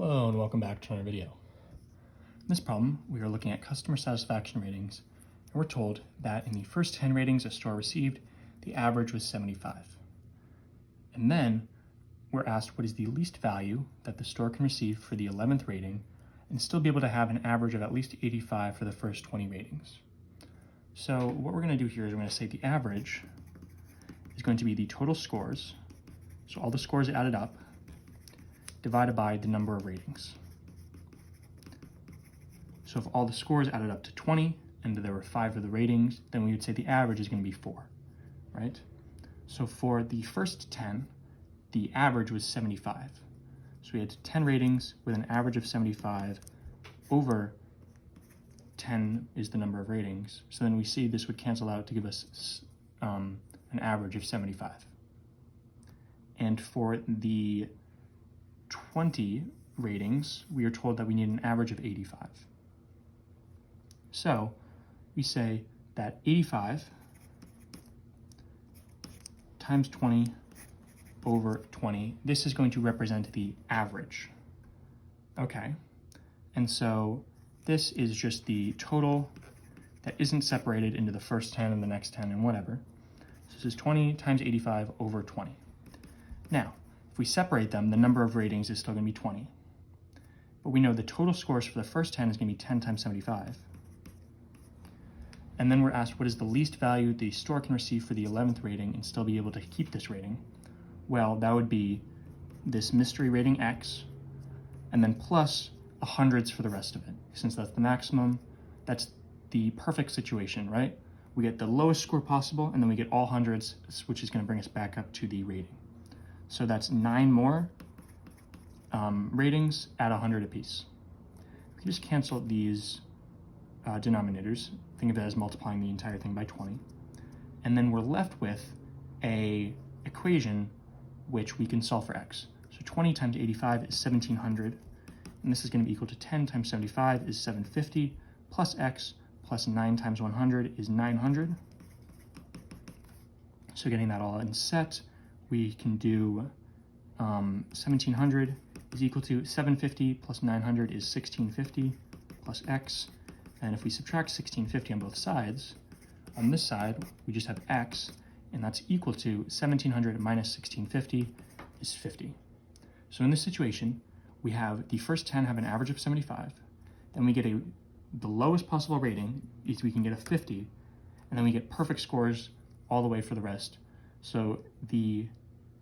Hello and welcome back to another video. In this problem, we are looking at customer satisfaction ratings, and we're told that in the first 10 ratings a store received, the average was 75. And then we're asked what is the least value that the store can receive for the 11th rating and still be able to have an average of at least 85 for the first 20 ratings. So what we're going to do here is we're going to say the average is going to be the total scores, so all the scores added up, divided by the number of ratings. So if all the scores added up to 20 and there were 5 of the ratings, then we would say the average is going to be 4, right? So for the first 10, the average was 75. So we had 10 ratings with an average of 75 over 10 is the number of ratings. So then we see this would cancel out to give us an average of 75. And for the 20 ratings, we are told that we need an average of 85. So we say that 85 times 20 over 20, this is going to represent the average. Okay, and so this is just the total that isn't separated into the first 10 and the next 10 and whatever. So this is 20 times 85 over 20. Now, if we separate them, the number of ratings is still going to be 20. But we know the total scores for the first 10 is going to be 10 times 75. And then we're asked what is the least value the store can receive for the 11th rating and still be able to keep this rating. Well, that would be this mystery rating X, and then plus hundreds for the rest of it. Since that's the maximum, that's the perfect situation, right? We get the lowest score possible, and then we get all hundreds, which is going to bring us back up to the rating. So that's 9 more ratings at 100 apiece. We can just cancel these denominators. Think of it as multiplying the entire thing by 20. And then we're left with a equation which we can solve for x. So 20 times 85 is 1700. And this is going to be equal to 10 times 75 is 750 plus x plus 9 times 100 is 900. So getting that all in set, we can do 1700 is equal to 750 plus 900 is 1650 plus x. And if we subtract 1650 on both sides, on this side, we just have x, and that's equal to 1700 minus 1650 is 50. So in this situation, we have the first 10 have an average of 75, then we get the lowest possible rating is we can get a 50, and then we get perfect scores all the way for the rest. So the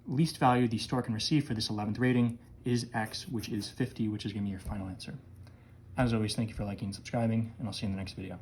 least value the store can receive for this 11th rating is x, which is 50, which is going to be your final answer. As always, thank you for liking and subscribing, and I'll see you in the next video.